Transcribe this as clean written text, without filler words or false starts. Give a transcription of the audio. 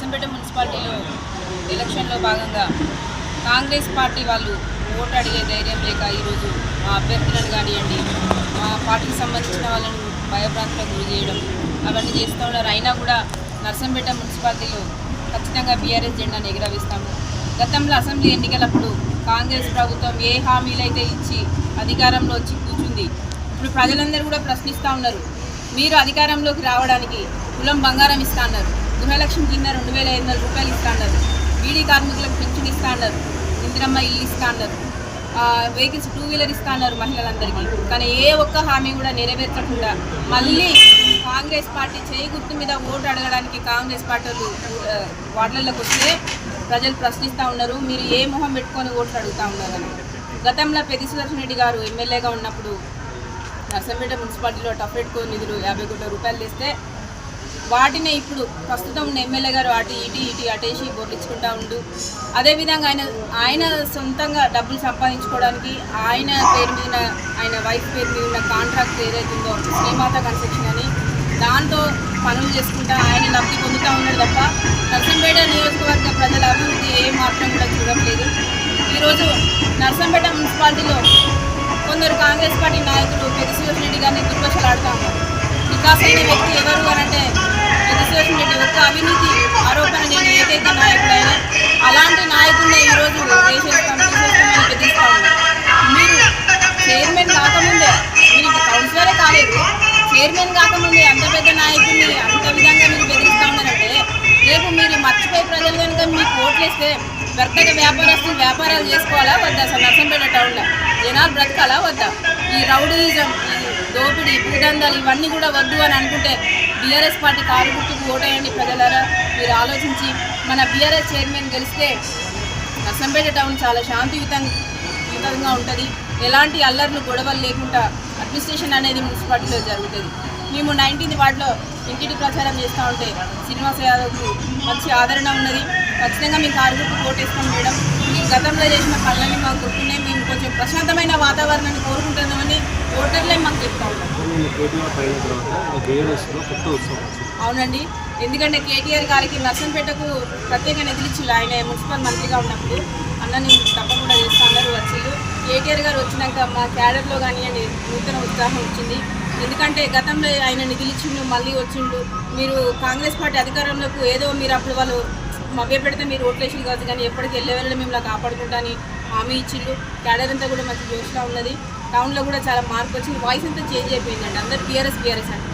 నర్సంపేట మున్సిపాలిటీలో ఎలక్షన్లో భాగంగా కాంగ్రెస్ పార్టీ వాళ్ళు ఓటు అడిగే ధైర్యం లేక ఈరోజు మా అభ్యర్థులను కానివ్వండి, మా పార్టీకి సంబంధించిన వాళ్ళను భయభ్రాంతులకు గురి చేయడం అవన్నీ చేస్తూ ఉన్నారు. అయినా కూడా నర్సంపేట మున్సిపాలిటీలో ఖచ్చితంగా బీఆర్ఎస్ జెండాను ఎగురవేస్తాము. గతంలో అసెంబ్లీ ఎన్నికలప్పుడు కాంగ్రెస్ ప్రభుత్వం ఏ హామీలు అయితే ఇచ్చి అధికారంలో వచ్చి కూర్చుంది, ఇప్పుడు ప్రజలందరూ కూడా ప్రశ్నిస్తూ ఉన్నారు. మీరు అధికారంలోకి రావడానికి కులం బంగారం ఇస్తా అన్నారు, గృహలక్ష్మి కింద 2500 రూపాయలు ఇస్తా అన్నారు, బీడీ కార్మికులకు పెన్షన్ ఇస్తా అన్నారు, ఇందిరమ్మ ఇల్లు ఇస్తా అన్నారు, వెహికల్స్ 2 వీలర్ ఇస్తా అన్నారు మహిళలందరికీ. కానీ ఏ ఒక్క హామీ కూడా నెరవేర్చకుండా మళ్ళీ కాంగ్రెస్ పార్టీ చేయి గుర్తు మీద ఓటు అడగడానికి కాంగ్రెస్ పార్టీలు వార్డులకు వస్తే ప్రజలు ప్రశ్నిస్తూ ఉన్నారు, మీరు ఏ మొహం పెట్టుకొని ఓట్లు అడుగుతూ ఉన్నారని. గతంలో పెద్ది సుదర్శన్ రెడ్డి గారు ఎమ్మెల్యేగా ఉన్నప్పుడు నర్సంపేట మున్సిపాలిటీలో టఫెట్కో నిధులు 50 కోట్ల రూపాయలు తెస్తే వాటినే ఇప్పుడు ప్రస్తుతం ఉన్న ఎమ్మెల్యే గారు ఇటు అటేసి బొర్లించుకుంటూ ఉండు. అదేవిధంగా ఆయన సొంతంగా డబ్బులు సంపాదించుకోవడానికి ఆయన పేరు మీద, ఆయన వైఫ్ పేరు మీద ఉన్న కాంట్రాక్ట్ ఏదైతుందో శ్రీమాత కన్స్ట్రక్షన్ అని దాంతో పనులు చేసుకుంటా ఆయన లబ్ధి పొందుతూ ఉన్నాడు తప్ప నర్సంపేట నియోజకవర్గ ప్రజల అభివృద్ధి ఏ మాత్రం కూడా చూడట్లేదు. ఈరోజు నర్సంపేట మున్సిపాలిటీలో కొందరు కాంగ్రెస్ పార్టీ నాయకులు పెద్ది సుదర్శన్ రెడ్డి గారిని దుర్భాషలాడుతూ ఉన్నారు. వికాసైన వ్యక్తి ఎవరు అనంటే పెద్ది సుదర్శన్ రెడ్డి. ఒక్క అవినీతి ఆరోపణ నేను ఏకైక నాయకుడైనా అలాంటి నాయకుడిని ఈరోజు తీసేస్తామని బెదిరిస్తూ ఉన్నారు. మీరు చైర్మన్ కాకముందే, మీరు కౌన్సిలరే కాలేదు, చైర్మన్ కాకముందే అంత పెద్ద నాయకుడిని అంత విధంగా మీరు బెదిరిస్తూ ఉన్నారంటే రేపు మీరు మర్చిపోయి ప్రజలు కనుక మీకు ఓట్లేస్తే వ్యర్థంగా వ్యాపారస్తులు వ్యాపారాలు చేసుకోవాలా వద్దా? అసలు నర్సంపేట టౌన్లో జనాలు బ్రతకాలా వద్దా? ఈ రౌడీయిజం, ఈ దోపిడీ, భూదందాలు ఇవన్నీ కూడా వద్దు అని అనుకుంటే బీఆర్ఎస్ పార్టీ కారు గుర్తుకు ఓటేయండి ప్రజలారా. మీరు ఆలోచించి మన బీఆర్ఎస్ చైర్మన్ గెలిస్తే నర్సంపేట టౌన్ చాలా శాంతియుతంగా ఉంటుంది. ఎలాంటి అల్లర్లు గొడవలు లేకుండా అడ్మినిస్ట్రేషన్ అనేది మున్సిపాలిటీలో జరుగుతుంది. మేము 19th వార్డులో ఇంటింటి ప్రచారం చేస్తూ ఉంటే శ్రీనివాస యాదవ్కు మంచి ఆదరణ ఉన్నది. ఖచ్చితంగా మేము కారు గుర్తుకు ఓటేస్తాం మేడం. మీరు గతంలో చేసిన పనులన్నీ మాకు గుర్తున్నాయి, మేము కొంచెం ప్రశాంతమైన వాతావరణాన్ని కోరుకుంటున్నామని ఓటర్లే మాకు చెప్తా ఉన్నాం. అవునండి, ఎందుకంటే కేటీఆర్ గారికి నర్సంపేటకు ప్రత్యేక నిధులు ఇచ్చి ఆయన మున్సిపల్ మంత్రిగా ఉన్నప్పుడు అన్నని తప్పకుండా చేస్తా అన్నారు. వచ్చిండు కేటీఆర్ గారు వచ్చినాక మా క్యాడర్లో కానివ్వండి నూతన ఉత్సాహం వచ్చింది. ఎందుకంటే గతంలో ఆయన నిధులు ఇచ్చిండు, మళ్ళీ వచ్చిండు. మీరు కాంగ్రెస్ పార్టీ అధికారంలోకి ఏదో మీరు అప్పుడు వాళ్ళు మభ్య పెడితే మీరు ఓట్లేసింది కావచ్చు, కానీ ఎప్పటికి వెళ్ళే వెళ్ళి మిమ్మల్ని కాపాడుకుంటాని హామీ ఇచ్చిండు. క్యాడర్ అంతా కూడా మంచి జోష్గా ఉన్నది. టౌన్లో కూడా చాలా మార్పు వచ్చింది. వాయిస్ అంతా చేంజ్ అయిపోయిందండి. అందరు బీఆర్ఎస్ అంటే